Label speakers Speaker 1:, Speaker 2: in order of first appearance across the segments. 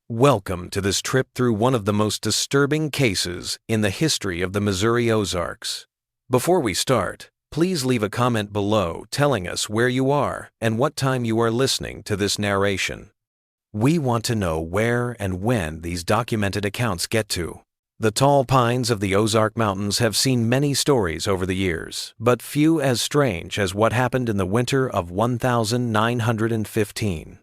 Speaker 1: Welcome to this trip through one of the most disturbing cases in the history of the Missouri Ozarks. Before we start, please leave a comment below telling us where you are and what time you are listening to this narration. We want to know where and when these documented accounts get to. The tall pines of the Ozark Mountains have seen many stories over the years, but few as strange as what happened in the winter of 1915.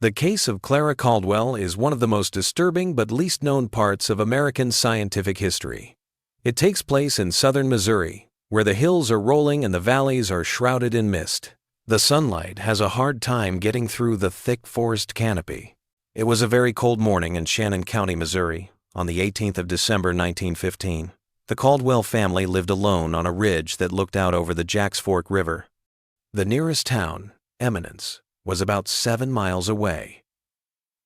Speaker 1: The case of Clara Caldwell is one of the most disturbing but least known parts of American scientific history. It takes place in southern Missouri, where the hills are rolling and the valleys are shrouded in mist. The sunlight has a hard time getting through the thick forest canopy. It was a very cold morning in Shannon County, Missouri, on the 18th of December 1915. The Caldwell family lived alone on a ridge that looked out over the Jacks Fork River. The nearest town, Eminence, was about 7 miles away.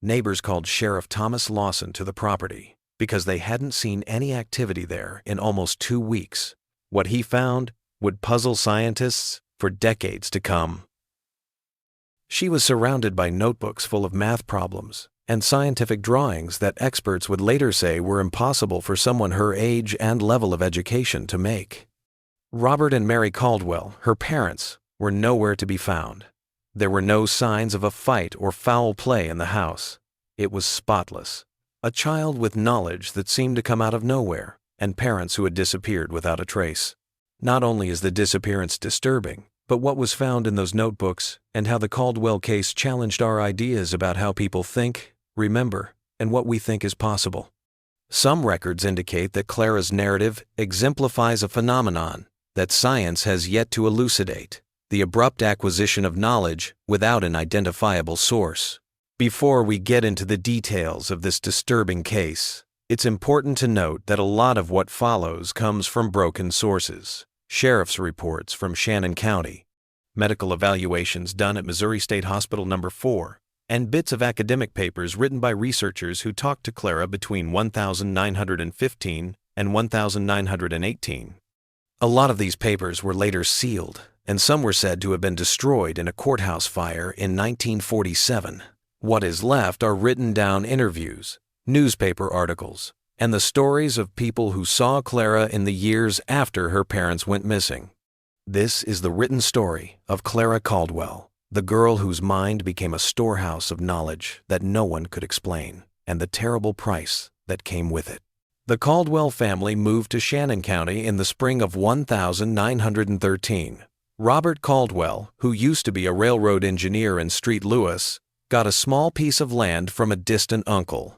Speaker 1: Neighbors called Sheriff Thomas Lawson to the property because they hadn't seen any activity there in almost 2 weeks. What he found would puzzle scientists for decades to come. She was surrounded by notebooks full of math problems and scientific drawings that experts would later say were impossible for someone her age and level of education to make. Robert and Mary Caldwell, her parents, were nowhere to be found. There were no signs of a fight or foul play in the house. It was spotless. A child with knowledge that seemed to come out of nowhere, and parents who had disappeared without a trace. Not only is the disappearance disturbing, but what was found in those notebooks and how the Caldwell case challenged our ideas about how people think, remember, and what we think is possible. Some records indicate that Clara's narrative exemplifies a phenomenon that science has yet to elucidate: the abrupt acquisition of knowledge without an identifiable source. Before we get into the details of this disturbing case, it's important to note that a lot of what follows comes from broken sources. Sheriff's reports from Shannon County, medical evaluations done at Missouri State Hospital No. 4, and bits of academic papers written by researchers who talked to Clara between 1915 and 1918. A lot of these papers were later sealed, and some were said to have been destroyed in a courthouse fire in 1947. What is left are written down interviews, newspaper articles, and the stories of people who saw Clara in the years after her parents went missing. This is the written story of Clara Caldwell, the girl whose mind became a storehouse of knowledge that no one could explain, and the terrible price that came with it. The Caldwell family moved to Shannon County in the spring of 1913. Robert Caldwell, who used to be a railroad engineer in Street Louis, got a small piece of land from a distant uncle.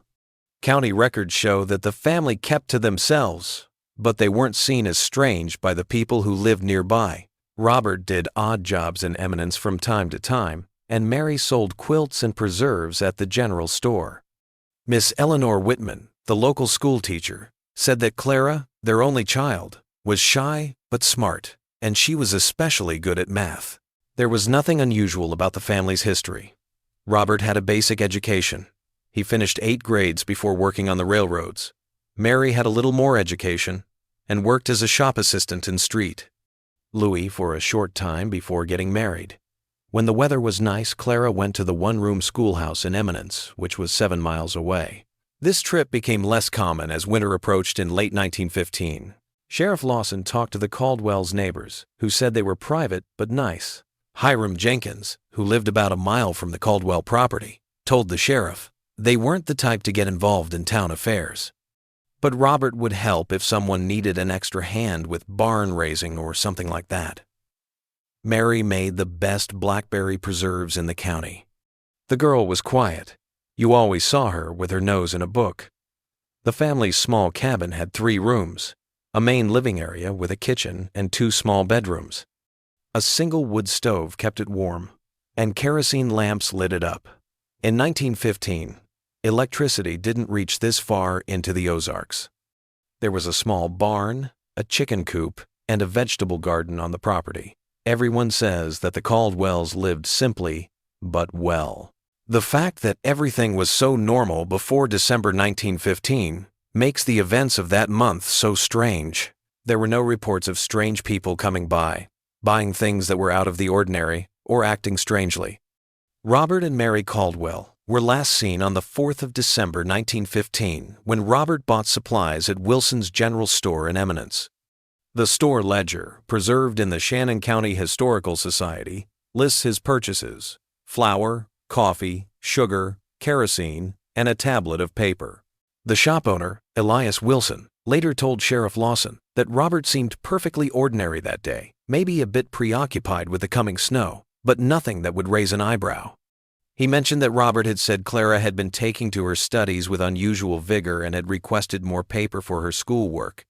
Speaker 1: County records show that the family kept to themselves, but they weren't seen as strange by the people who lived nearby. Robert did odd jobs in Eminence from time to time, and Mary sold quilts and preserves at the general store. Miss Eleanor Whitman, the local school teacher, said that Clara, their only child, was shy but smart, and she was especially good at math. There was nothing unusual about the family's history. Robert had a basic education. He finished 8 grades before working on the railroads. Mary had a little more education and worked as a shop assistant in Street Louis for a short time before getting married. When the weather was nice, Clara went to the one-room schoolhouse in Eminence, which was 7 miles away. This trip became less common as winter approached in late 1915. Sheriff Lawson talked to the Caldwell's neighbors, who said they were private but nice. Hiram Jenkins, who lived about a mile from the Caldwell property, told the sheriff they weren't the type to get involved in town affairs. But Robert would help if someone needed an extra hand with barn raising or something like that. Mary made the best blackberry preserves in the county. The girl was quiet. You always saw her with her nose in a book. The family's small cabin had 3 rooms, a main living area with a kitchen and 2 small bedrooms. A single wood stove kept it warm, and kerosene lamps lit it up. In 1915, electricity didn't reach this far into the Ozarks. There was a small barn, a chicken coop, and a vegetable garden on the property. Everyone says that the Caldwells lived simply, but well. The fact that everything was so normal before December 1915 makes the events of that month so strange. There were no reports of strange people coming by, buying things that were out of the ordinary, or acting strangely. Robert and Mary Caldwell were last seen on the 4th of December 1915 when Robert bought supplies at Wilson's General Store in Eminence. The store ledger, preserved in the Shannon County Historical Society, lists his purchases: flour, coffee, sugar, kerosene, and a tablet of paper. The shop owner, Elias Wilson, later told Sheriff Lawson that Robert seemed perfectly ordinary that day, maybe a bit preoccupied with the coming snow, but nothing that would raise an eyebrow. He mentioned that Robert had said Clara had been taking to her studies with unusual vigor and had requested more paper for her schoolwork.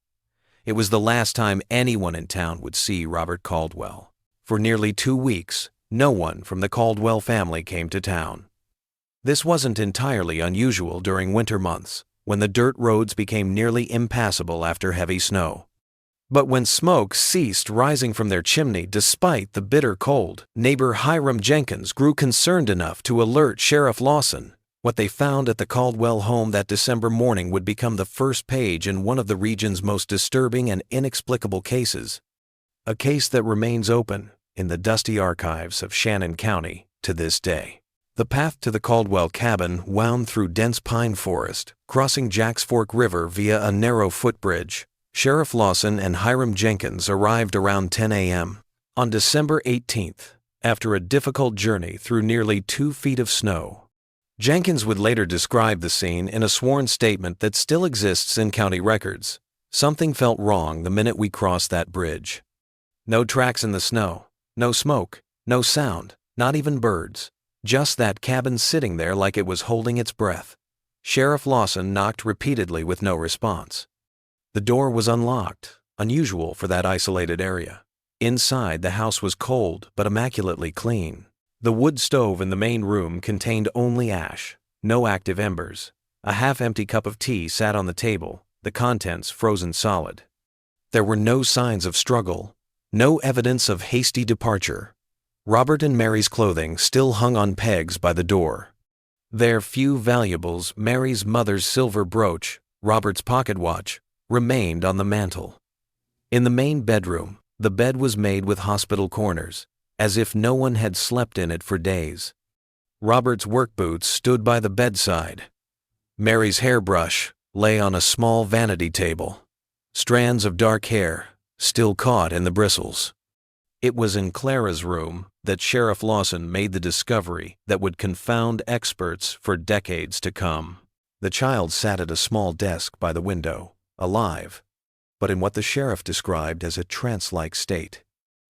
Speaker 1: It was the last time anyone in town would see Robert Caldwell. For nearly 2 weeks, no one from the Caldwell family came to town. This wasn't entirely unusual during winter months, when the dirt roads became nearly impassable after heavy snow. But when smoke ceased rising from their chimney despite the bitter cold, neighbor Hiram Jenkins grew concerned enough to alert Sheriff Lawson. What they found at the Caldwell home that December morning would become the first page in one of the region's most disturbing and inexplicable cases. A case that remains open in the dusty archives of Shannon County to this day. The path to the Caldwell cabin wound through dense pine forest, crossing Jack's Fork River via a narrow footbridge. Sheriff Lawson and Hiram Jenkins arrived around 10 a.m. on December 18th, after a difficult journey through nearly 2 feet of snow. Jenkins would later describe the scene in a sworn statement that still exists in county records. Something felt wrong the minute we crossed that bridge. No tracks in the snow, no smoke, no sound, not even birds. Just that cabin sitting there like it was holding its breath. Sheriff Lawson knocked repeatedly with no response. The door was unlocked, unusual for that isolated area. Inside, the house was cold but immaculately clean. The wood stove in the main room contained only ash, no active embers. A half-empty cup of tea sat on the table, the contents frozen solid. There were no signs of struggle, no evidence of hasty departure. Robert and Mary's clothing still hung on pegs by the door. Their few valuables, Mary's mother's silver brooch, Robert's pocket watch, remained on the mantel. In the main bedroom, the bed was made with hospital corners, as if no one had slept in it for days. Robert's work boots stood by the bedside. Mary's hairbrush lay on a small vanity table. Strands of dark hair still caught in the bristles. It was in Clara's room that Sheriff Lawson made the discovery that would confound experts for decades to come. The child sat at a small desk by the window, alive, but in what the sheriff described as a trance-like state.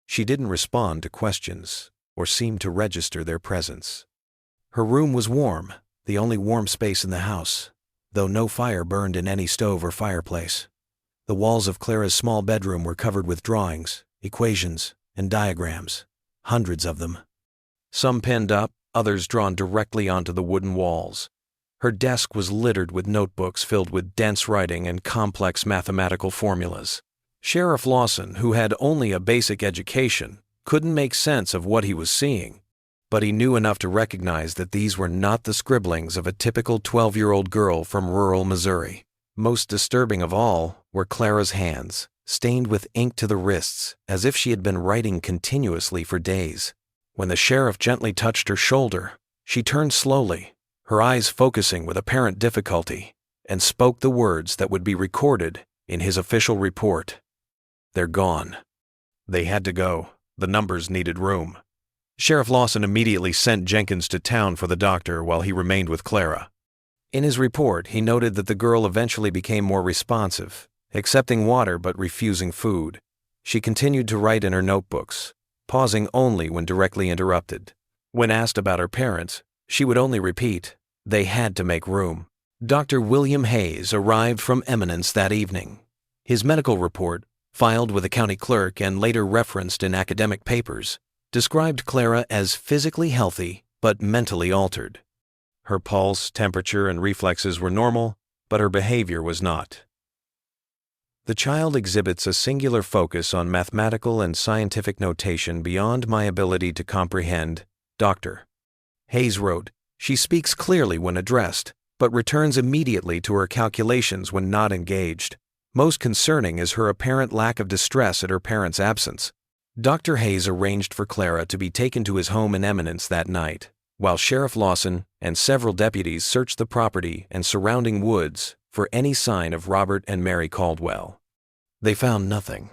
Speaker 1: She didn't respond to questions or seem to register their presence. Her room was warm, the only warm space in the house, though no fire burned in any stove or fireplace. The walls of Clara's small bedroom were covered with drawings, equations, and diagrams, hundreds of them. Some pinned up, others drawn directly onto the wooden walls. Her desk was littered with notebooks filled with dense writing and complex mathematical formulas. Sheriff Lawson, who had only a basic education, couldn't make sense of what he was seeing, but he knew enough to recognize that these were not the scribblings of a typical 12-year-old girl from rural Missouri. Most disturbing of all were Clara's hands, stained with ink to the wrists, as if she had been writing continuously for days. When the sheriff gently touched her shoulder, she turned slowly, her eyes focusing with apparent difficulty, and spoke the words that would be recorded in his official report. "They're gone. They had to go. The numbers needed room." Sheriff Lawson immediately sent Jenkins to town for the doctor while he remained with Clara. In his report, he noted that the girl eventually became more responsive, accepting water but refusing food. She continued to write in her notebooks, pausing only when directly interrupted. When asked about her parents, she would only repeat, "They had to make room." Dr. William Hayes arrived from Eminence that evening. His medical report, filed with the county clerk and later referenced in academic papers, described Clara as physically healthy but mentally altered. Her pulse, temperature, and reflexes were normal, but her behavior was not. "The child exhibits a singular focus on mathematical and scientific notation beyond my ability to comprehend, Dr." Hayes wrote, "She speaks clearly when addressed, but returns immediately to her calculations when not engaged. Most concerning is her apparent lack of distress at her parents' absence." Dr. Hayes arranged for Clara to be taken to his home in Eminence that night. while Sheriff Lawson and several deputies searched the property and surrounding woods for any sign of Robert and Mary Caldwell. They found nothing.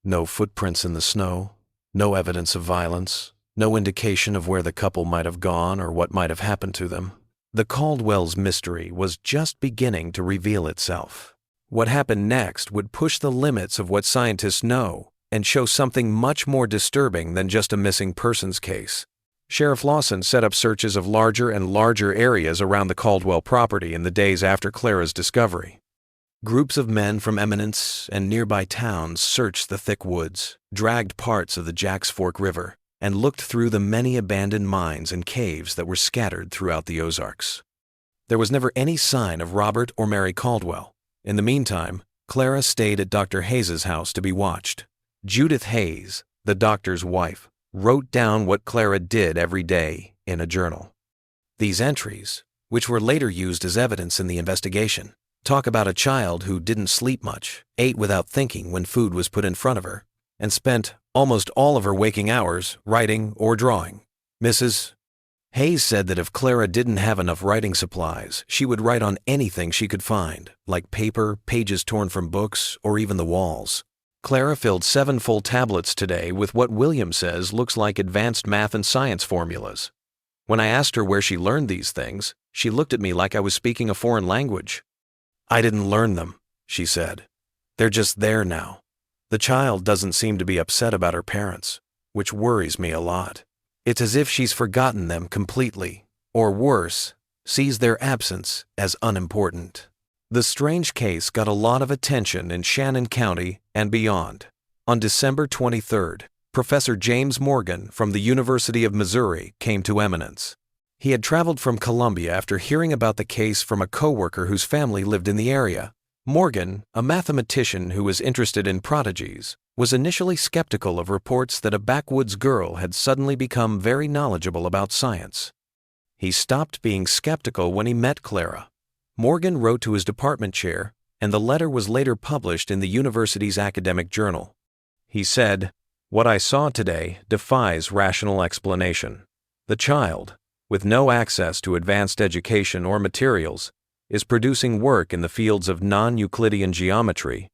Speaker 1: No footprints in the snow, no evidence of violence, no indication of where the couple might have gone or what might have happened to them. The Caldwells' mystery was just beginning to reveal itself. What happened next would push the limits of what scientists know and show something much more disturbing than just a missing persons case. Sheriff Lawson set up searches of larger and larger areas around the Caldwell property in the days after Clara's discovery. Groups of men from Eminence and nearby towns searched the thick woods, dragged parts of the Jack's Fork River, and looked through the many abandoned mines and caves that were scattered throughout the Ozarks. There was never any sign of Robert or Mary Caldwell. In the meantime, Clara stayed at Dr. Hayes's house to be watched. Judith Hayes, the doctor's wife, wrote down what Clara did every day in a journal. These entries, which were later used as evidence in the investigation, talk about a child who didn't sleep much, ate without thinking when food was put in front of her, and spent almost all of her waking hours writing or drawing. Mrs. Hayes said that if Clara didn't have enough writing supplies, she would write on anything she could find, like paper, pages torn from books, or even the walls. Clara filled 7 full tablets today with what William says looks like advanced math and science formulas. When I asked her where she learned these things, she looked at me like I was speaking a foreign language. "I didn't learn them," she said. "They're just there now." The child doesn't seem to be upset about her parents, which worries me a lot. It's as if she's forgotten them completely, or worse, sees their absence as unimportant. The strange case got a lot of attention in Shannon County and beyond. On December 23rd, Professor James Morgan from the University of Missouri came to Eminence. He had traveled from Columbia after hearing about the case from a coworker whose family lived in the area. Morgan, a mathematician who was interested in prodigies, was initially skeptical of reports that a backwoods girl had suddenly become very knowledgeable about science. He stopped being skeptical when he met Clara. Morgan wrote to his department chair, and the letter was later published in the university's academic journal. He said, "What I saw today defies rational explanation. The child, with no access to advanced education or materials, is producing work in the fields of non-Euclidean geometry,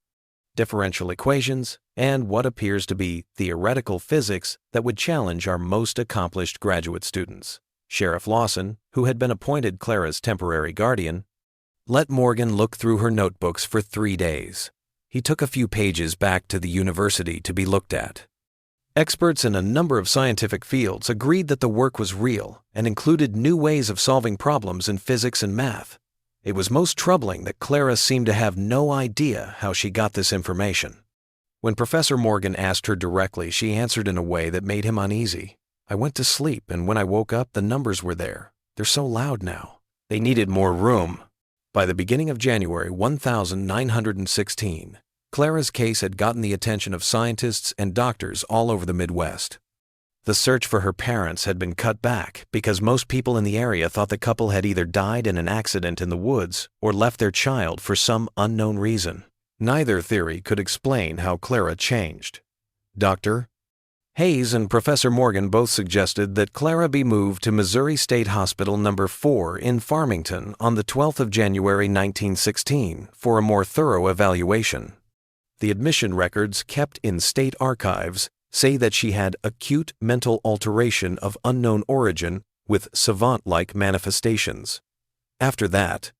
Speaker 1: differential equations, and what appears to be theoretical physics that would challenge our most accomplished graduate students." Sheriff Lawson, who had been appointed Clara's temporary guardian, let Morgan look through her notebooks for 3 days. He took a few pages back to the university to be looked at. Experts in a number of scientific fields agreed that the work was real and included new ways of solving problems in physics and math. It was most troubling that Clara seemed to have no idea how she got this information. When Professor Morgan asked her directly, she answered in a way that made him uneasy. "I went to sleep, and when I woke up, the numbers were there. They're so loud now. They needed more room." By the beginning of January 1916, Clara's case had gotten the attention of scientists and doctors all over the Midwest. The search for her parents had been cut back because most people in the area thought the couple had either died in an accident in the woods or left their child for some unknown reason. Neither theory could explain how Clara changed. Dr. Hayes and Professor Morgan both suggested that Clara be moved to Missouri State Hospital No. 4 in Farmington on the 12th of January 1916 for a more thorough evaluation. The admission records kept in state archives say that she had acute mental alteration of unknown origin with savant-like manifestations. After that,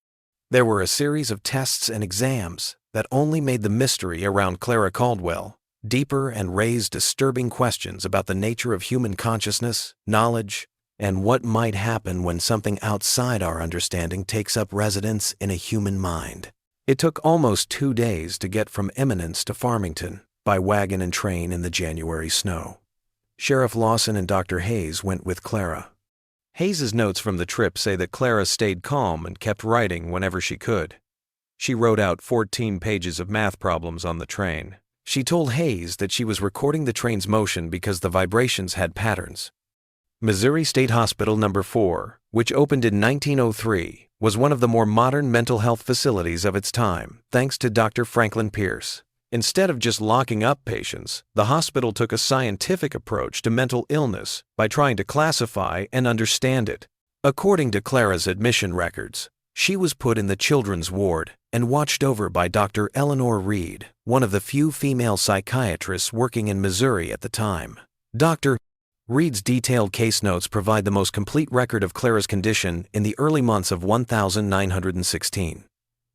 Speaker 1: there were a series of tests and exams that only made the mystery around Clara Caldwell deeper and raised disturbing questions about the nature of human consciousness, knowledge, and what might happen when something outside our understanding takes up residence in a human mind. It took almost 2 days to get from Eminence to Farmington by wagon and train in the January snow. Sheriff Lawson and Dr. Hayes went with Clara. Hayes's notes from the trip say that Clara stayed calm and kept writing whenever she could. She wrote out 14 pages of math problems on the train. She told Hayes that she was recording the train's motion because the vibrations had patterns. Missouri State Hospital No. 4, which opened in 1903, was one of the more modern mental health facilities of its time, thanks to Dr. Franklin Pierce. Instead of just locking up patients, the hospital took a scientific approach to mental illness by trying to classify and understand it. According to Clara's admission records, she was put in the children's ward and watched over by Dr. Eleanor Reed, one of the few female psychiatrists working in Missouri at the time. Dr. Reed's detailed case notes provide the most complete record of Clara's condition in the early months of 1916.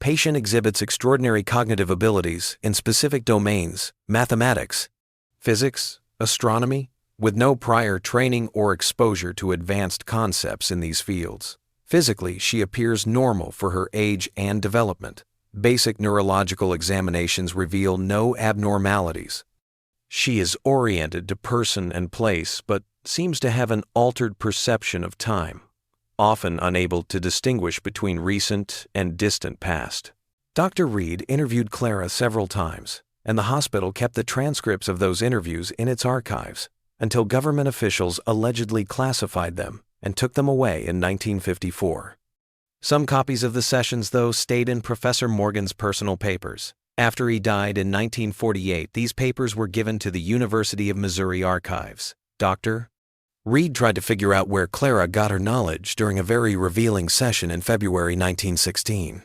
Speaker 1: Patient exhibits extraordinary cognitive abilities in specific domains, mathematics, physics, astronomy, with no prior training or exposure to advanced concepts in these fields. Physically, she appears normal for her age and development. Basic neurological examinations reveal no abnormalities. She is oriented to person and place, but seems to have an altered perception of time, often unable to distinguish between recent and distant past. Dr. Reed interviewed Clara several times, and the hospital kept the transcripts of those interviews in its archives until government officials allegedly classified them and took them away in 1954. Some copies of the sessions, though, stayed in Professor Morgan's personal papers. After he died in 1948, these papers were given to the University of Missouri archives. Dr. Reed tried to figure out where Clara got her knowledge during a very revealing session in February 1916.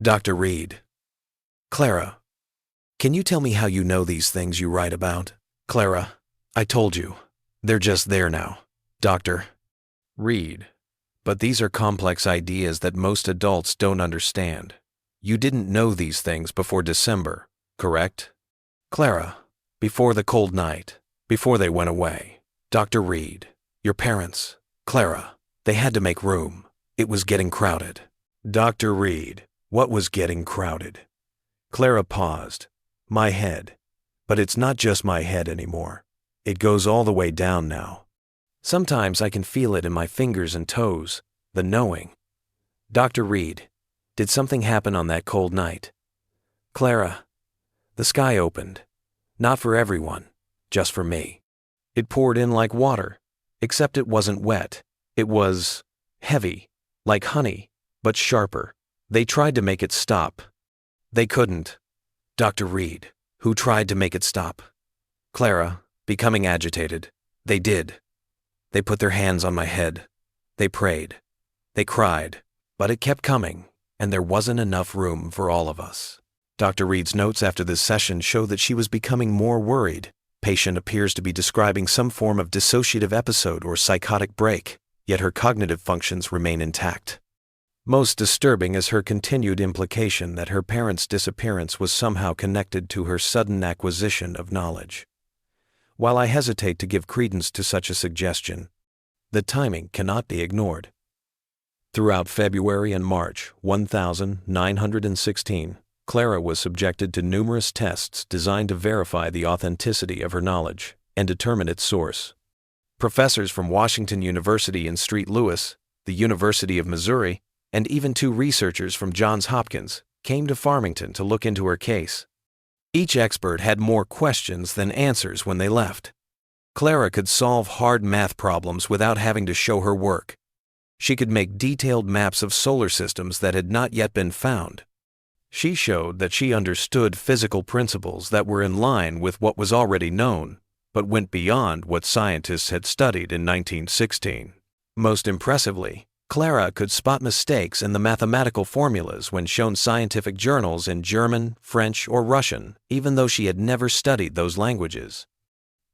Speaker 1: Dr. Reed: Clara, can you tell me how you know these things you write about? Clara: I told you. They're just there now. Dr. Reed: but these are complex ideas that most adults don't understand. You didn't know these things before December, correct? Clara: before the cold night, before they went away. Dr. Reed: your parents. Clara: they had to make room. It was getting crowded. Dr. Reed: what was getting crowded? Clara paused. My head. But it's not just my head anymore. It goes all the way down now. Sometimes I can feel it in my fingers and toes, the knowing. Dr. Reed: did something happen on that cold night? Clara: the sky opened. Not for everyone, just for me. It poured in like water, except it wasn't wet. It was heavy, like honey, but sharper. They tried to make it stop. They couldn't. Dr. Reed: who tried to make it stop? Clara, becoming agitated: they did. They put their hands on my head. They prayed. They cried. But it kept coming, and there wasn't enough room for all of us. Dr. Reed's notes after this session show that she was becoming more worried. Patient appears to be describing some form of dissociative episode or psychotic break, yet her cognitive functions remain intact. Most disturbing is her continued implication that her parents' disappearance was somehow connected to her sudden acquisition of knowledge. While I hesitate to give credence to such a suggestion, the timing cannot be ignored. Throughout February and March 1916, Clara was subjected to numerous tests designed to verify the authenticity of her knowledge and determine its source. Professors from Washington University in St. Louis, the University of Missouri, and even 2 researchers from Johns Hopkins came to Farmington to look into her case. Each expert had more questions than answers when they left. Clara could solve hard math problems without having to show her work. She could make detailed maps of solar systems that had not yet been found. She showed that she understood physical principles that were in line with what was already known, but went beyond what scientists had studied in 1916. Most impressively, Clara could spot mistakes in the mathematical formulas when shown scientific journals in German, French, or Russian, even though she had never studied those languages.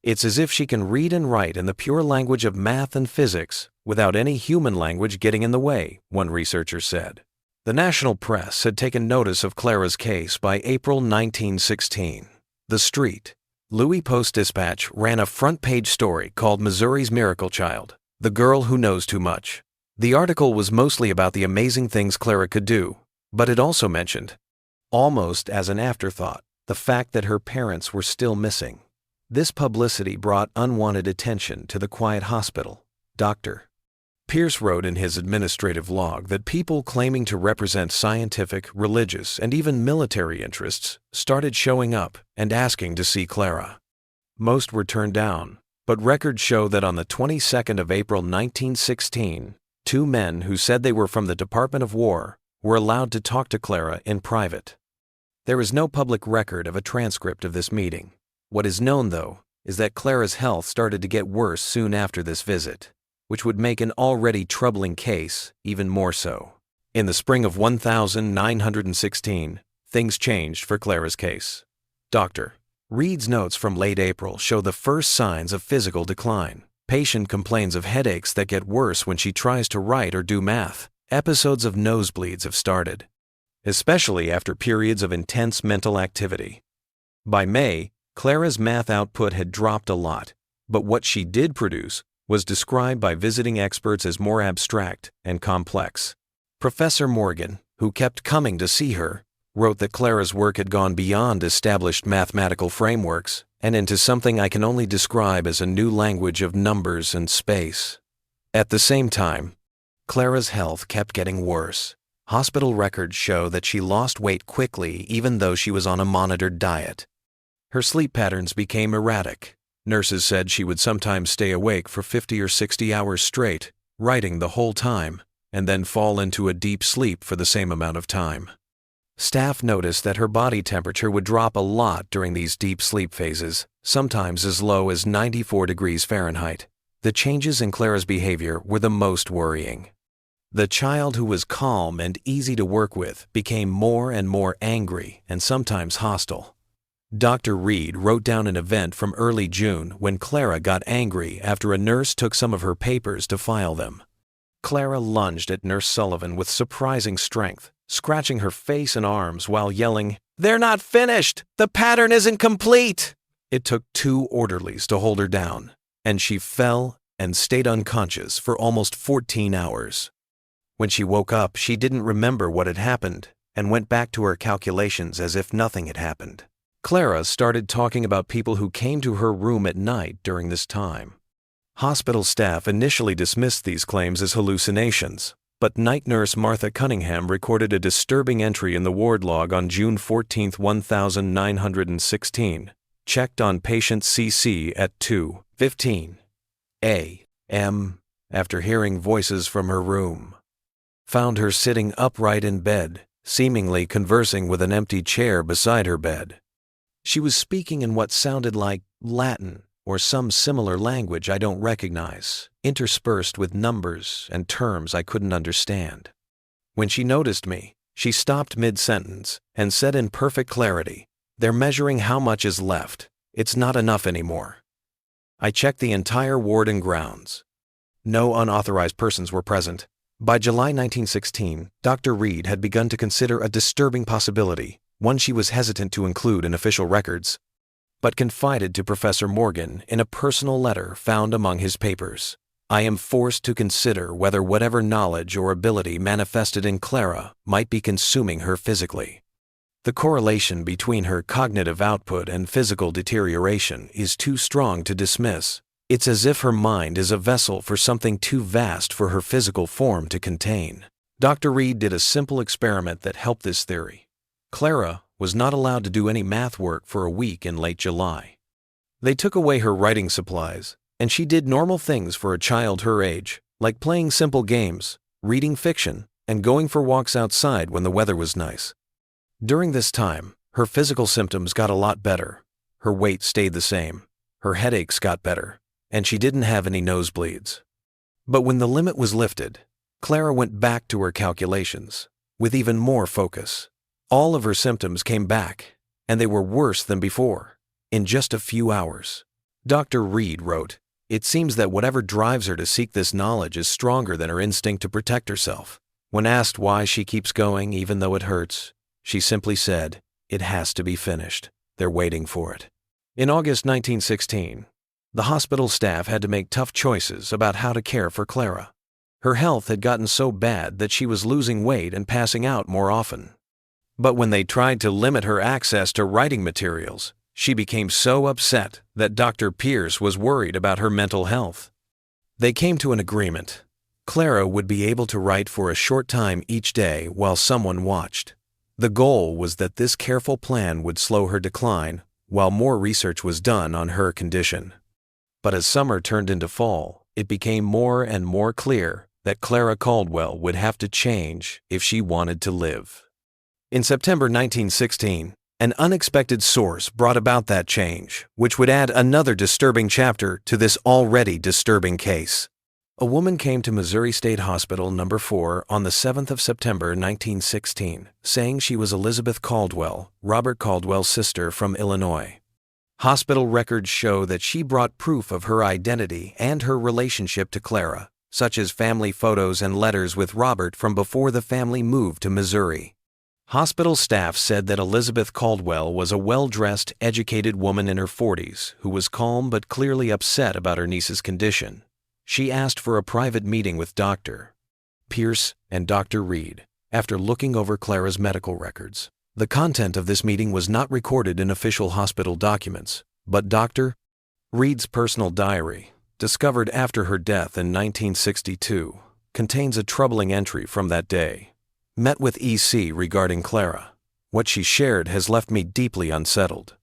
Speaker 1: It's as if she can read and write in the pure language of math and physics without any human language getting in the way, one researcher said. The national press had taken notice of Clara's case by April 1916. The Street, Louis Post-Dispatch ran a front-page story called Missouri's Miracle Child, the Girl Who Knows Too Much. The article was mostly about the amazing things Clara could do, but it also mentioned, almost as an afterthought, the fact that her parents were still missing. This publicity brought unwanted attention to the quiet hospital. Dr. Pierce wrote in his administrative log that people claiming to represent scientific, religious, and even military interests started showing up and asking to see Clara. Most were turned down, but records show that on the 22nd of April 1916, 2 men who said they were from the Department of War were allowed to talk to Clara in private. There is no public record of a transcript of this meeting. What is known, though, is that Clara's health started to get worse soon after this visit. which would make an already troubling case even more so. In the spring of 1916, things changed for Clara's case. Dr. Reed's notes from late April show the first signs of physical decline. Patient complains of headaches that get worse when she tries to write or do math. Episodes of nosebleeds have started, especially after periods of intense mental activity. By May, Clara's math output had dropped a lot, but what she did produce was described by visiting experts as more abstract and complex. Professor Morgan, who kept coming to see her, wrote that Clara's work had gone beyond established mathematical frameworks and into something I can only describe as a new language of numbers and space. At the same time, Clara's health kept getting worse. Hospital records show that she lost weight quickly even though she was on a monitored diet. Her sleep patterns became erratic. Nurses said she would sometimes stay awake for 50 or 60 hours straight, writing the whole time, and then fall into a deep sleep for the same amount of time. Staff noticed that her body temperature would drop a lot during these deep sleep phases, sometimes as low as 94 degrees Fahrenheit. The changes in Clara's behavior were the most worrying. The child who was calm and easy to work with became more and more angry and sometimes hostile. Dr. Reed wrote down an event from early June when Clara got angry after a nurse took some of her papers to file them. Clara lunged at Nurse Sullivan with surprising strength, scratching her face and arms while yelling, "They're not finished! The pattern isn't complete!" It took 2 orderlies to hold her down, and she fell and stayed unconscious for almost 14 hours. When she woke up, she didn't remember what had happened and went back to her calculations as if nothing had happened. Clara started talking about people who came to her room at night during this time. Hospital staff initially dismissed these claims as hallucinations, but night nurse Martha Cunningham recorded a disturbing entry in the ward log on June 14, 1916, checked on patient CC at 2:15 a.m. after hearing voices from her room. Found her sitting upright in bed, seemingly conversing with an empty chair beside her bed. She was speaking in what sounded like Latin or some similar language I don't recognize, interspersed with numbers and terms I couldn't understand. When she noticed me, she stopped mid-sentence and said in perfect clarity, "They're measuring how much is left. It's not enough anymore." I checked the entire ward and grounds. No unauthorized persons were present. By July 1916, Dr. Reed had begun to consider a disturbing possibility, one she was hesitant to include in official records, but confided to Professor Morgan in a personal letter found among his papers. "I am forced to consider whether whatever knowledge or ability manifested in Clara might be consuming her physically. The correlation between her cognitive output and physical deterioration is too strong to dismiss. It's as if her mind is a vessel for something too vast for her physical form to contain." Dr. Reed did a simple experiment that helped this theory. Clara was not allowed to do any math work for a week in late July. They took away her writing supplies, and she did normal things for a child her age, like playing simple games, reading fiction, and going for walks outside when the weather was nice. During this time, her physical symptoms got a lot better. Her weight stayed the same, her headaches got better, and she didn't have any nosebleeds. But when the limit was lifted, Clara went back to her calculations, with even more focus. All of her symptoms came back, and they were worse than before, in just a few hours. Dr. Reed wrote, "It seems that whatever drives her to seek this knowledge is stronger than her instinct to protect herself. When asked why she keeps going even though it hurts, she simply said, 'It has to be finished. They're waiting for it.'" In August 1916, the hospital staff had to make tough choices about how to care for Clara. Her health had gotten so bad that she was losing weight and passing out more often. But when they tried to limit her access to writing materials, she became so upset that Dr. Pierce was worried about her mental health. They came to an agreement. Clara would be able to write for a short time each day while someone watched. The goal was that this careful plan would slow her decline while more research was done on her condition. But as summer turned into fall, it became more and more clear that Clara Caldwell would have to change if she wanted to live. In September 1916, an unexpected source brought about that change, which would add another disturbing chapter to this already disturbing case. A woman came to Missouri State Hospital No. 4 on the 7th of September 1916, saying she was Elizabeth Caldwell, Robert Caldwell's sister from Illinois. Hospital records show that she brought proof of her identity and her relationship to Clara, such as family photos and letters with Robert from before the family moved to Missouri. Hospital staff said that Elizabeth Caldwell was a well-dressed, educated woman in her 40s who was calm but clearly upset about her niece's condition. She asked for a private meeting with Dr. Pierce and Dr. Reed after looking over Clara's medical records. The content of this meeting was not recorded in official hospital documents, but Dr. Reed's personal diary, discovered after her death in 1962, contains a troubling entry from that day. Met with EC regarding Clara. What she shared has left me deeply unsettled.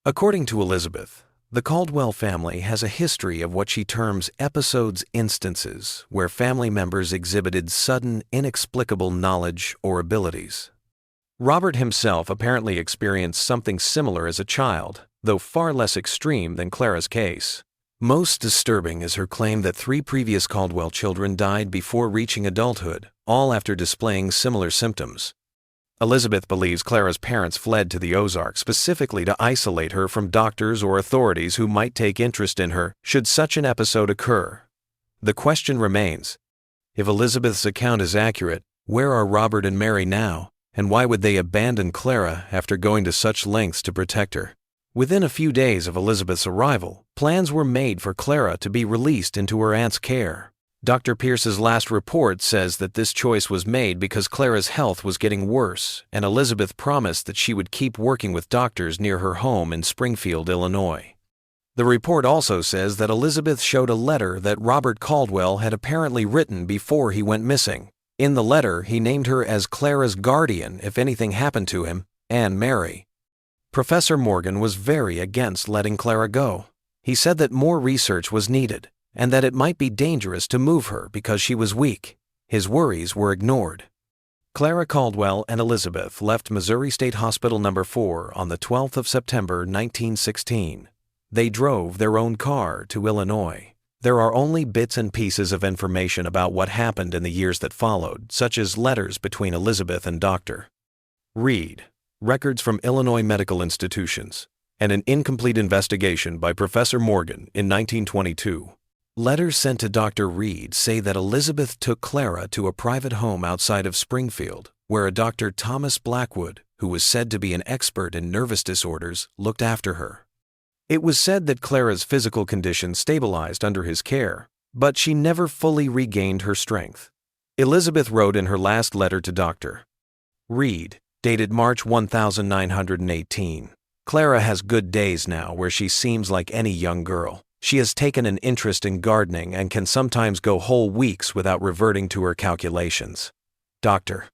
Speaker 1: According to Elizabeth, the Caldwell family has a history of what she terms episodes instances where family members exhibited sudden, inexplicable knowledge or abilities. Robert himself apparently experienced something similar as a child, though far less extreme than Clara's case. Most disturbing is her claim that 3 previous Caldwell children died before reaching adulthood, all after displaying similar symptoms. Elizabeth believes Clara's parents fled to the Ozarks specifically to isolate her from doctors or authorities who might take interest in her should such an episode occur. The question remains, if Elizabeth's account is accurate, where are Robert and Mary now, and why would they abandon Clara after going to such lengths to protect her? Within a few days of Elizabeth's arrival, plans were made for Clara to be released into her aunt's care. Dr. Pierce's last report says that this choice was made because Clara's health was getting worse, and Elizabeth promised that she would keep working with doctors near her home in Springfield, Illinois. The report also says that Elizabeth showed a letter that Robert Caldwell had apparently written before he went missing. In the letter, he named her as Clara's guardian if anything happened to him, and Mary. Professor Morgan was very against letting Clara go. He said that more research was needed, and that it might be dangerous to move her because she was weak. His worries were ignored. Clara Caldwell and Elizabeth left Missouri State Hospital No. 4 on the 12th of September 1916. They drove their own car to Illinois. There are only bits and pieces of information about what happened in the years that followed, such as letters between Elizabeth and Dr. Reed, records from Illinois medical institutions, and an incomplete investigation by Professor Morgan in 1922. Letters sent to Dr. Reed say that Elizabeth took Clara to a private home outside of Springfield, where a Dr. Thomas Blackwood, who was said to be an expert in nervous disorders, looked after her. It was said that Clara's physical condition stabilized under his care, but she never fully regained her strength. Elizabeth wrote in her last letter to Dr. Reed, dated March 1918, "Clara has good days now where she seems like any young girl. She has taken an interest in gardening and can sometimes go whole weeks without reverting to her calculations. Dr.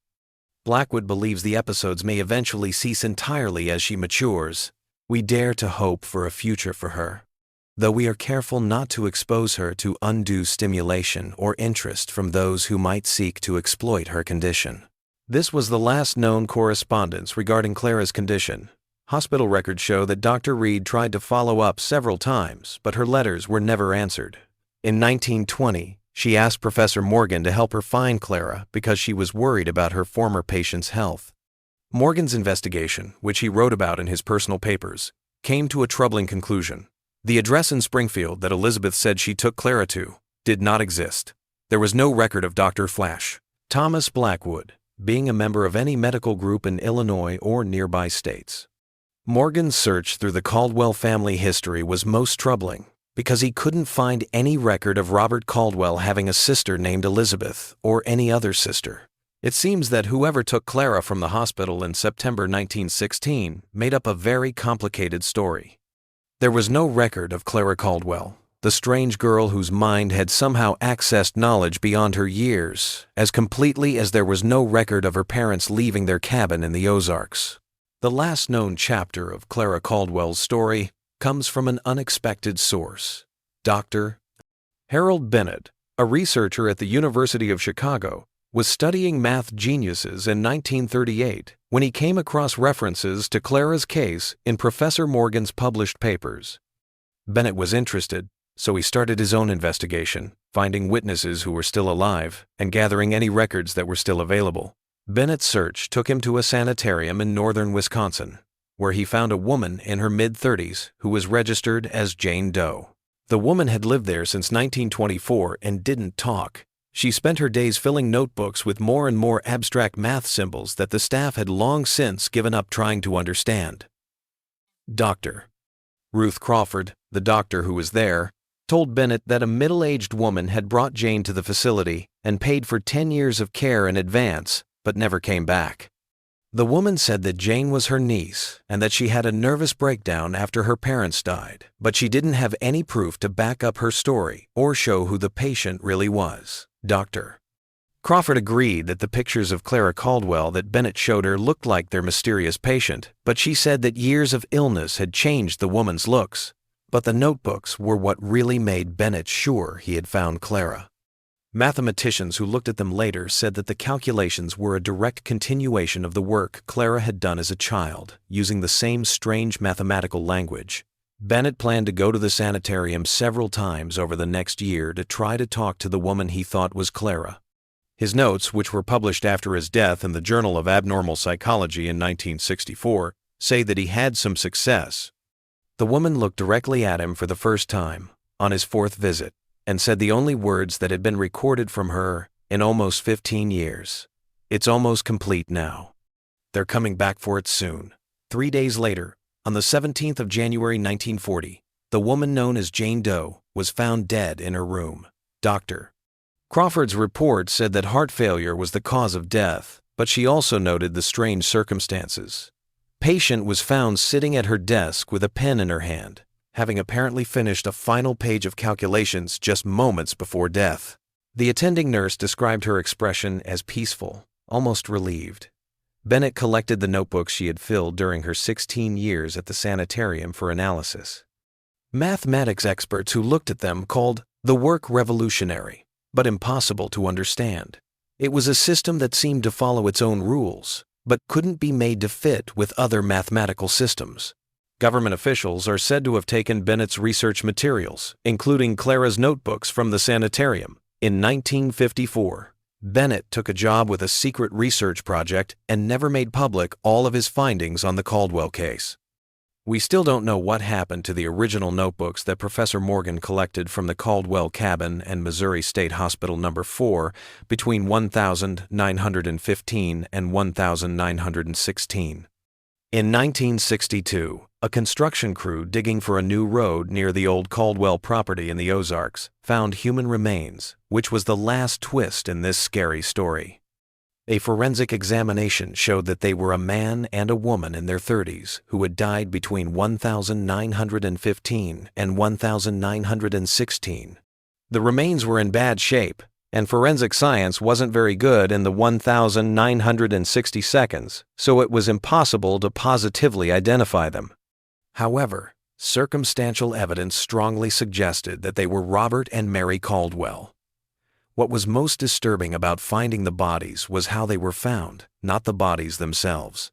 Speaker 1: Blackwood believes the episodes may eventually cease entirely as she matures. We dare to hope for a future for her, though we are careful not to expose her to undue stimulation or interest from those who might seek to exploit her condition." This was the last known correspondence regarding Clara's condition. Hospital records show that Dr. Reed tried to follow up several times, but her letters were never answered. In 1920, she asked Professor Morgan to help her find Clara because she was worried about her former patient's health. Morgan's investigation, which he wrote about in his personal papers, came to a troubling conclusion. The address in Springfield that Elizabeth said she took Clara to did not exist. There was no record of Dr. Thomas Blackwood being a member of any medical group in Illinois or nearby states. Morgan's search through the Caldwell family history was most troubling because he couldn't find any record of Robert Caldwell having a sister named Elizabeth or any other sister. It seems that whoever took Clara from the hospital in September 1916 made up a very complicated story. There was no record of Clara Caldwell, the strange girl whose mind had somehow accessed knowledge beyond her years, as completely as there was no record of her parents leaving their cabin in the Ozarks. The last known chapter of Clara Caldwell's story comes from an unexpected source. Dr. Harold Bennett, a researcher at the University of Chicago, was studying math geniuses in 1938 when he came across references to Clara's case in Professor Morgan's published papers. Bennett was interested, so he started his own investigation, finding witnesses who were still alive, and gathering any records that were still available. Bennett's search took him to a sanitarium in northern Wisconsin, where he found a woman in her mid-30s who was registered as Jane Doe. The woman had lived there since 1924 and didn't talk. She spent her days filling notebooks with more and more abstract math symbols that the staff had long since given up trying to understand. Dr. Ruth Crawford, the doctor who was there, told Bennett that a middle-aged woman had brought Jane to the facility and paid for 10 years of care in advance, but never came back. The woman said that Jane was her niece and that she had a nervous breakdown after her parents died, but she didn't have any proof to back up her story or show who the patient really was. Dr. Crawford agreed that the pictures of Clara Caldwell that Bennett showed her looked like their mysterious patient, but she said that years of illness had changed the woman's looks. But the notebooks were what really made Bennett sure he had found Clara. Mathematicians who looked at them later said that the calculations were a direct continuation of the work Clara had done as a child, using the same strange mathematical language. Bennett planned to go to the sanitarium several times over the next year to try to talk to the woman he thought was Clara. His notes, which were published after his death in the Journal of Abnormal Psychology in 1964, say that he had some success. The woman looked directly at him for the first time, on his 4th visit, and said the only words that had been recorded from her in almost 15 years. "It's almost complete now. They're coming back for it soon." 3 days later, on the 17th of January 1940, the woman known as Jane Doe was found dead in her room. Dr. Crawford's report said that heart failure was the cause of death, but she also noted the strange circumstances. Patient was found sitting at her desk with a pen in her hand, having apparently finished a final page of calculations just moments before death. The attending nurse described her expression as peaceful, almost relieved. Bennett collected the notebooks she had filled during her 16 years at the sanitarium for analysis. Mathematics experts who looked at them called the work revolutionary, but impossible to understand. It was a system that seemed to follow its own rules, but couldn't be made to fit with other mathematical systems. Government officials are said to have taken Bennett's research materials, including Clara's notebooks, from the sanitarium. In 1954, Bennett took a job with a secret research project and never made public all of his findings on the Caldwell case. We still don't know what happened to the original notebooks that Professor Morgan collected from the Caldwell cabin and Missouri State Hospital No. 4 between 1915 and 1916. In 1962, a construction crew digging for a new road near the old Caldwell property in the Ozarks found human remains, which was the last twist in this scary story. A forensic examination showed that they were a man and a woman in their 30s who had died between 1915 and 1916. The remains were in bad shape, and forensic science wasn't very good in the 1960 seconds, so it was impossible to positively identify them. However, circumstantial evidence strongly suggested that they were Robert and Mary Caldwell. What was most disturbing about finding the bodies was how they were found, not the bodies themselves.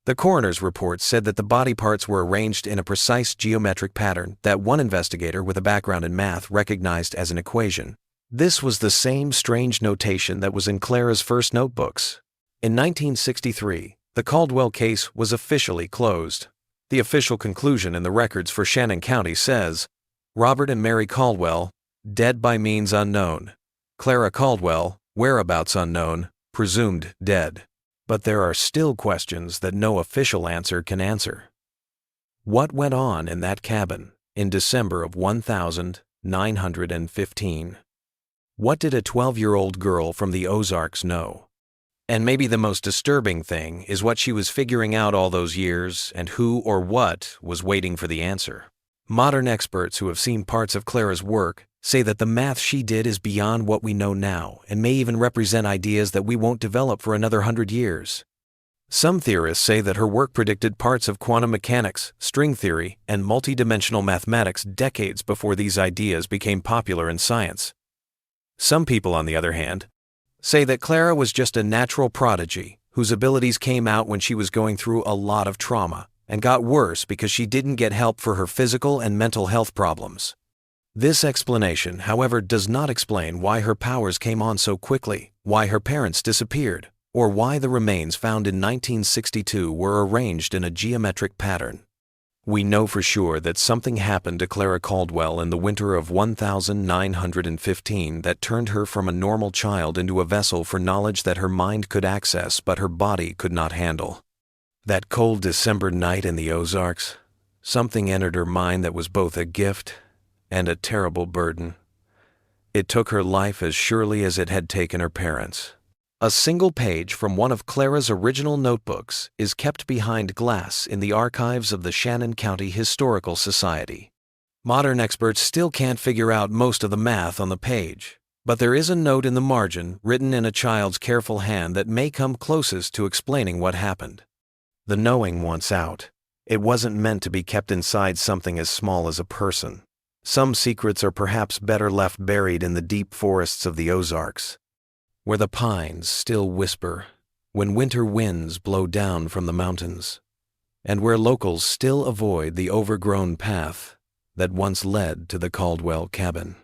Speaker 1: The coroner's report said that the body parts were arranged in a precise geometric pattern that one investigator with a background in math recognized as an equation. This was the same strange notation that was in Clara's first notebooks. In 1963, the Caldwell case was officially closed. The official conclusion in the records for Shannon County says, "Robert and Mary Caldwell, dead by means unknown. Clara Caldwell, whereabouts unknown, presumed dead." But there are still questions that no official answer can answer. What went on in that cabin in December of 1915? What did a 12-year-old girl from the Ozarks know? And maybe the most disturbing thing is what she was figuring out all those years and who or what was waiting for the answer. Modern experts who have seen parts of Clara's work say that the math she did is beyond what we know now and may even represent ideas that we won't develop for another 100 years. Some theorists say that her work predicted parts of quantum mechanics, string theory, and multidimensional mathematics decades before these ideas became popular in science. Some people, on the other hand, say that Clara was just a natural prodigy whose abilities came out when she was going through a lot of trauma and got worse because she didn't get help for her physical and mental health problems. This explanation, however, does not explain why her powers came on so quickly, why her parents disappeared, or why the remains found in 1962 were arranged in a geometric pattern. We know for sure that something happened to Clara Caldwell in the winter of 1915 that turned her from a normal child into a vessel for knowledge that her mind could access but her body could not handle. That cold December night in the Ozarks, something entered her mind that was both a gift and a terrible burden. It took her life as surely as it had taken her parents. A single page from one of Clara's original notebooks is kept behind glass in the archives of the Shannon County Historical Society. Modern experts still can't figure out most of the math on the page, but there is a note in the margin written in a child's careful hand that may come closest to explaining what happened. The knowing wants out. It wasn't meant to be kept inside something as small as a person. Some secrets are perhaps better left buried in the deep forests of the Ozarks, where the pines still whisper when winter winds blow down from the mountains, and where locals still avoid the overgrown path that once led to the Caldwell cabin.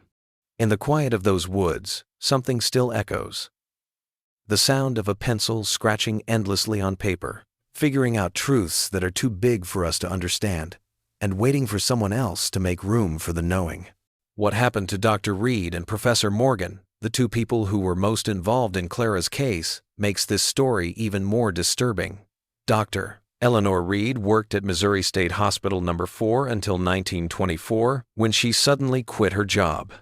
Speaker 1: In the quiet of those woods, something still echoes. The sound of a pencil scratching endlessly on paper, figuring out truths that are too big for us to understand, and waiting for someone else to make room for the knowing. What happened to Dr. Reed and Professor Morgan, the two people who were most involved in Clara's case, makes this story even more disturbing. Dr. Eleanor Reed worked at Missouri State Hospital No. 4 until 1924, when she suddenly quit her job.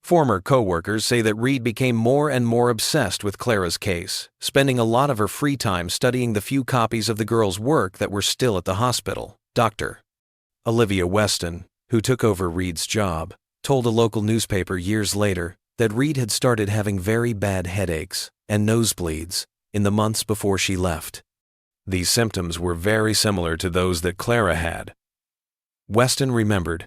Speaker 1: Former co-workers say that Reed became more and more obsessed with Clara's case, spending a lot of her free time studying the few copies of the girl's work that were still at the hospital. Dr. Olivia Weston, who took over Reed's job, told a local newspaper years later that Reed had started having very bad headaches and nosebleeds in the months before she left. These symptoms were very similar to those that Clara had. Weston remembered,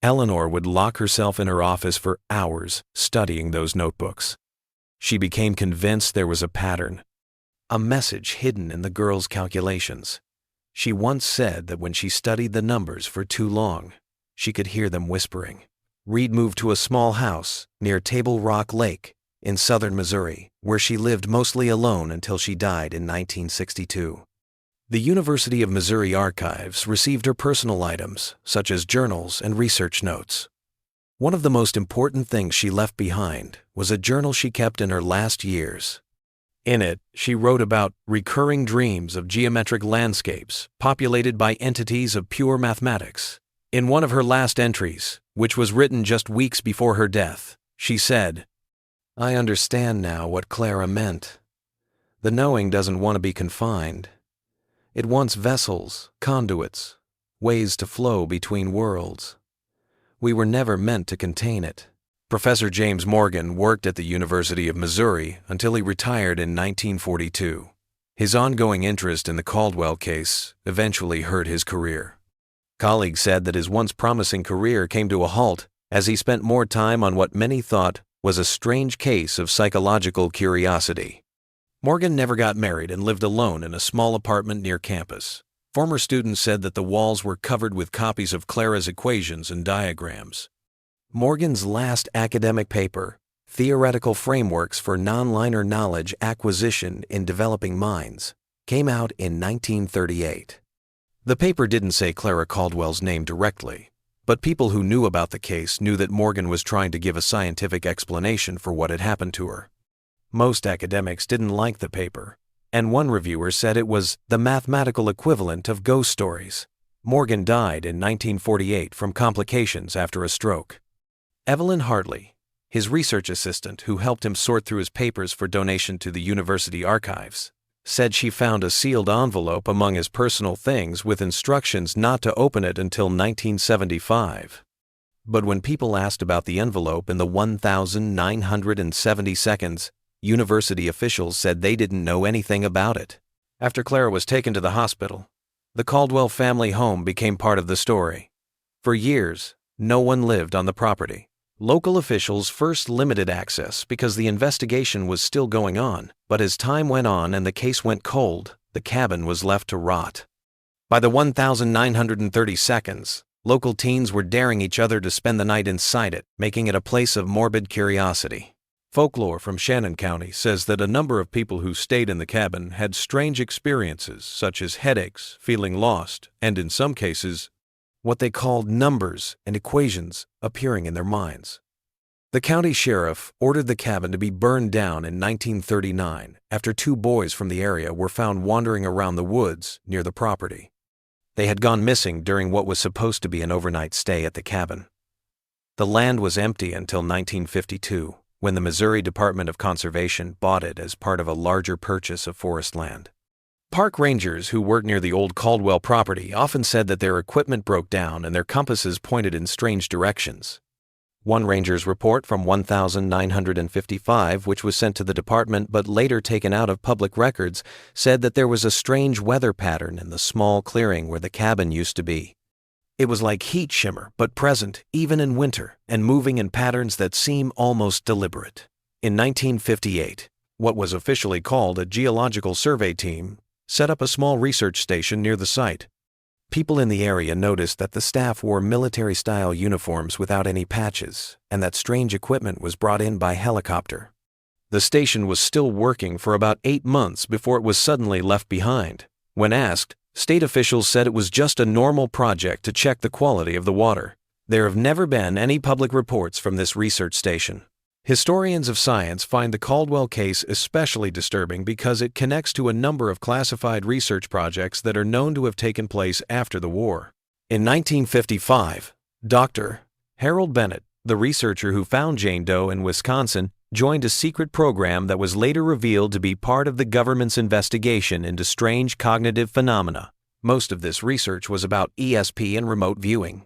Speaker 1: Eleanor would lock herself in her office for hours studying those notebooks. She became convinced there was a pattern, a message hidden in the girl's calculations. She once said that when she studied the numbers for too long, she could hear them whispering. Reed moved to a small house near Table Rock Lake in southern Missouri, where she lived mostly alone until she died in 1962. The University of Missouri Archives received her personal items, such as journals and research notes. One of the most important things she left behind was a journal she kept in her last years. In it, she wrote about recurring dreams of geometric landscapes populated by entities of pure mathematics. In one of her last entries, which was written just weeks before her death, she said, "I understand now what Clara meant. The knowing doesn't want to be confined. It wants vessels, conduits, ways to flow between worlds. We were never meant to contain it." Professor James Morgan worked at the University of Missouri until he retired in 1942. His ongoing interest in the Caldwell case eventually hurt his career. Colleagues said that his once promising career came to a halt as he spent more time on what many thought was a strange case of psychological curiosity. Morgan never got married and lived alone in a small apartment near campus. Former students said that the walls were covered with copies of Clara's equations and diagrams. Morgan's last academic paper, Theoretical Frameworks for Nonlinear Knowledge Acquisition in Developing Minds, came out in 1938. The paper didn't say Clara Caldwell's name directly, but people who knew about the case knew that Morgan was trying to give a scientific explanation for what had happened to her. Most academics didn't like the paper, and one reviewer said it was the mathematical equivalent of ghost stories. Morgan died in 1948 from complications after a stroke. Evelyn Hartley, his research assistant who helped him sort through his papers for donation to the university archives, said she found a sealed envelope among his personal things with instructions not to open it until 1975. But when people asked about the envelope in the 1,970 seconds, university officials said they didn't know anything about it. After Clara was taken to the hospital, the Caldwell family home became part of the story. For years, no one lived on the property. Local officials first limited access because the investigation was still going on, but as time went on and the case went cold, the cabin was left to rot. By the 1,930 seconds, Local teens were daring each other to spend the night inside it, making it a place of morbid curiosity. Folklore from Shannon County says that a number of people who stayed in the cabin had strange experiences such as headaches, feeling lost, and in some cases, what they called numbers and equations appearing in their minds. The county sheriff ordered the cabin to be burned down in 1939 after 2 boys from the area were found wandering around the woods near the property. They had gone missing during what was supposed to be an overnight stay at the cabin. The land was empty until 1952, when the Missouri Department of Conservation bought it as part of a larger purchase of forest land. Park rangers who worked near the old Caldwell property often said that their equipment broke down and their compasses pointed in strange directions. One ranger's report from 1955, which was sent to the department but later taken out of public records, said that there was a strange weather pattern in the small clearing where the cabin used to be. It was like heat shimmer, but present, even in winter, and moving in patterns that seem almost deliberate. In 1958, what was officially called a geological survey team set up a small research station near the site. People in the area noticed that the staff wore military-style uniforms without any patches, and that strange equipment was brought in by helicopter. The station was still working for about 8 months before it was suddenly left behind. When asked, state officials said it was just a normal project to check the quality of the water. There have never been any public reports from this research station. Historians of science find the Caldwell case especially disturbing because it connects to a number of classified research projects that are known to have taken place after the war. In 1955, Dr. Harold Bennett, the researcher who found Jane Doe in Wisconsin, joined a secret program that was later revealed to be part of the government's investigation into strange cognitive phenomena. Most of this research was about ESP and remote viewing.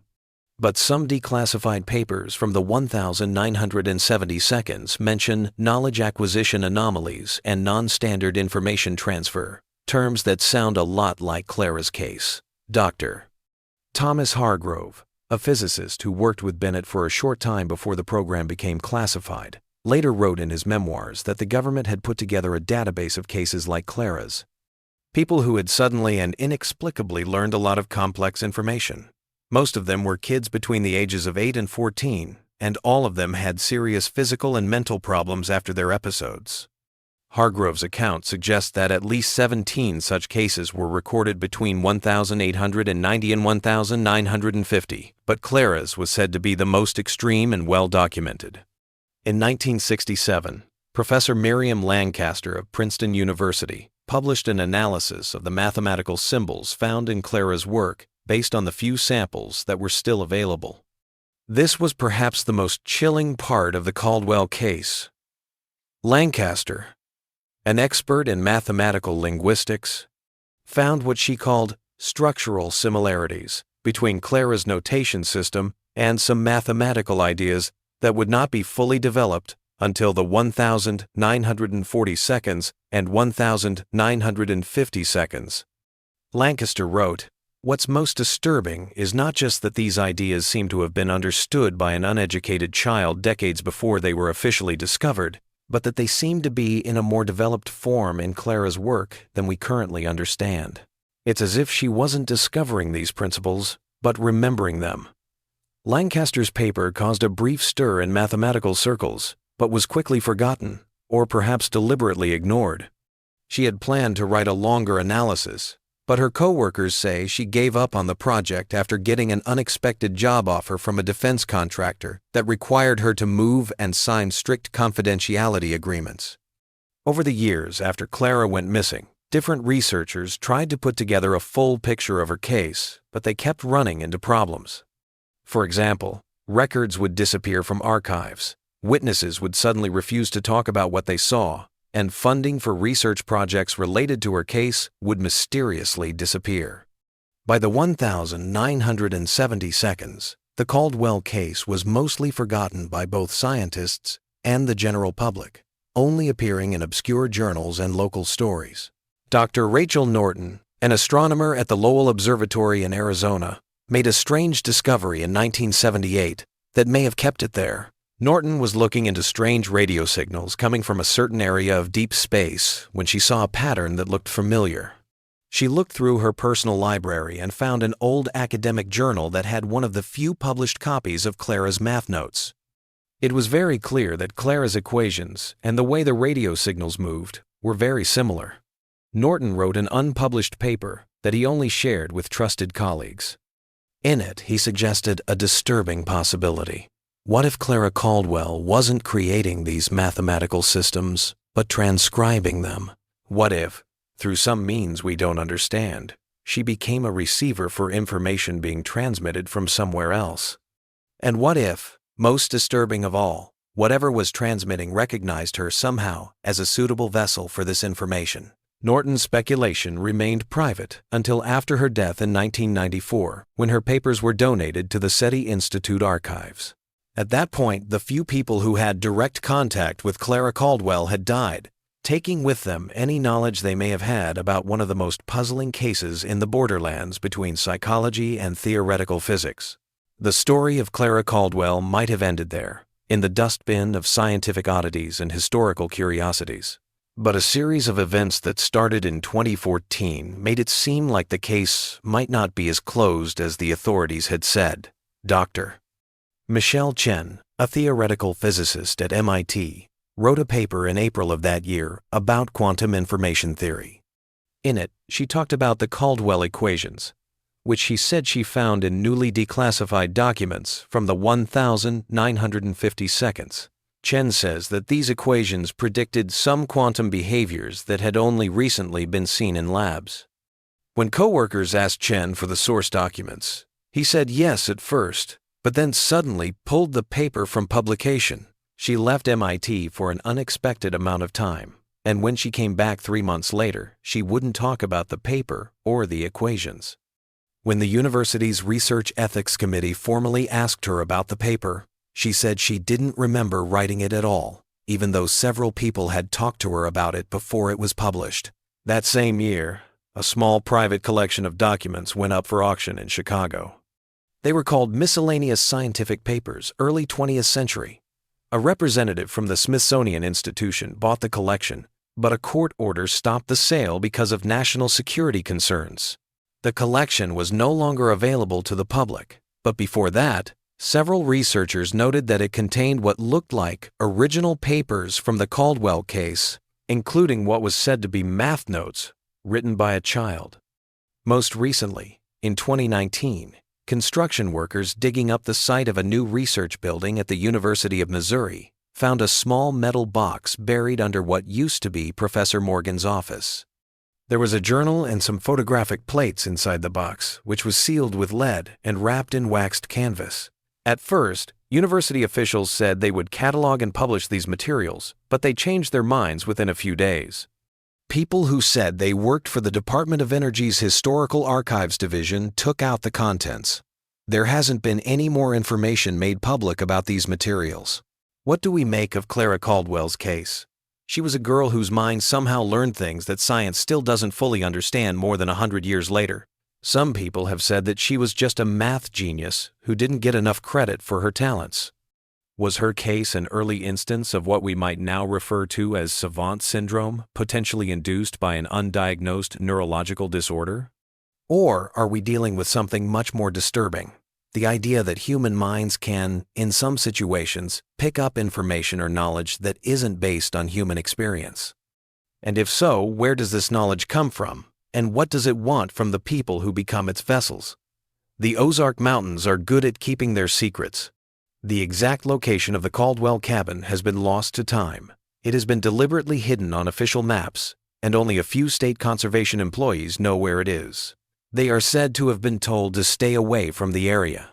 Speaker 1: But some declassified papers from the 1970 seconds mention knowledge acquisition anomalies and non-standard information transfer, terms that sound a lot like Clara's case. Dr. Thomas Hargrove, a physicist who worked with Bennett for a short time before the program became classified, later wrote in his memoirs that the government had put together a database of cases like Clara's. People who had suddenly and inexplicably learned a lot of complex information. Most of them were kids between the ages of 8 and 14, and all of them had serious physical and mental problems after their episodes. Hargrove's account suggests that at least 17 such cases were recorded between 1890 and 1950, but Clara's was said to be the most extreme and well documented. In 1967, Professor Miriam Lancaster of Princeton University published an analysis of the mathematical symbols found in Clara's work based on the few samples that were still available. This was perhaps the most chilling part of the Caldwell case. Lancaster, an expert in mathematical linguistics, found what she called structural similarities between Clara's notation system and some mathematical ideas that would not be fully developed until the 1940 seconds and 1950 seconds. Lancaster wrote, "What's most disturbing is not just that these ideas seem to have been understood by an uneducated child decades before they were officially discovered, but that they seem to be in a more developed form in Clara's work than we currently understand. It's as if she wasn't discovering these principles, but remembering them." Lancaster's paper caused a brief stir in mathematical circles, but was quickly forgotten, or perhaps deliberately ignored. She had planned to write a longer analysis, but her co-workers say she gave up on the project after getting an unexpected job offer from a defense contractor that required her to move and sign strict confidentiality agreements. Over the years after Clara went missing, different researchers tried to put together a full picture of her case, but they kept running into problems. For example, records would disappear from archives, witnesses would suddenly refuse to talk about what they saw, and funding for research projects related to her case would mysteriously disappear. By the 1970 seconds, the Caldwell case was mostly forgotten by both scientists and the general public, only appearing in obscure journals and local stories. Dr. Rachel Norton, an astronomer at the Lowell Observatory in Arizona, made a strange discovery in 1978 that may have kept it there. Norton was looking into strange radio signals coming from a certain area of deep space when she saw a pattern that looked familiar. She looked through her personal library and found an old academic journal that had one of the few published copies of Clara's math notes. It was very clear that Clara's equations and the way the radio signals moved were very similar. Norton wrote an unpublished paper that he only shared with trusted colleagues. In it, he suggested a disturbing possibility. What if Clara Caldwell wasn't creating these mathematical systems, but transcribing them? What if, through some means we don't understand, she became a receiver for information being transmitted from somewhere else? And what if, most disturbing of all, whatever was transmitting recognized her somehow as a suitable vessel for this information? Norton's speculation remained private until after her death in 1994, when her papers were donated to the SETI Institute archives. At that point, the few people who had direct contact with Clara Caldwell had died, taking with them any knowledge they may have had about one of the most puzzling cases in the borderlands between psychology and theoretical physics. The story of Clara Caldwell might have ended there, in the dustbin of scientific oddities and historical curiosities. But a series of events that started in 2014 made it seem like the case might not be as closed as the authorities had said. Dr. Michelle Chen, a theoretical physicist at MIT, wrote a paper in April of that year about quantum information theory. In it, she talked about the Caldwell equations, which she said she found in newly declassified documents from the 1950 seconds. Chen says that these equations predicted some quantum behaviors that had only recently been seen in labs. When coworkers asked Chen for the source documents, he said yes at first, but then suddenly pulled the paper from publication. She left MIT for an unexpected amount of time, and when she came back 3 months later, she wouldn't talk about the paper or the equations. When the university's Research Ethics Committee formally asked her about the paper, she said she didn't remember writing it at all, even though several people had talked to her about it before it was published. That same year, a small private collection of documents went up for auction in Chicago. They were called Miscellaneous Scientific Papers, Early 20th Century. A representative from the Smithsonian Institution bought the collection, but a court order stopped the sale because of national security concerns. The collection was no longer available to the public, but before that, several researchers noted that it contained what looked like original papers from the Caldwell case, including what was said to be math notes written by a child. Most recently, in 2019, construction workers digging up the site of a new research building at the University of Missouri found a small metal box buried under what used to be Professor Morgan's office. There was a journal and some photographic plates inside the box, which was sealed with lead and wrapped in waxed canvas. At first, university officials said they would catalog and publish these materials, but they changed their minds within a few days. People who said they worked for the Department of Energy's Historical Archives Division took out the contents. There hasn't been any more information made public about these materials. What do we make of Clara Caldwell's case? She was a girl whose mind somehow learned things that science still doesn't fully understand more than 100 years later. Some people have said that she was just a math genius who didn't get enough credit for her talents. Was her case an early instance of what we might now refer to as savant syndrome, potentially induced by an undiagnosed neurological disorder? Or are we dealing with something much more disturbing? The idea that human minds can, in some situations, pick up information or knowledge that isn't based on human experience. And if so, where does this knowledge come from? And what does it want from the people who become its vessels? The Ozark Mountains are good at keeping their secrets. The exact location of the Caldwell cabin has been lost to time. It has been deliberately hidden on official maps, and only a few state conservation employees know where it is. They are said to have been told to stay away from the area.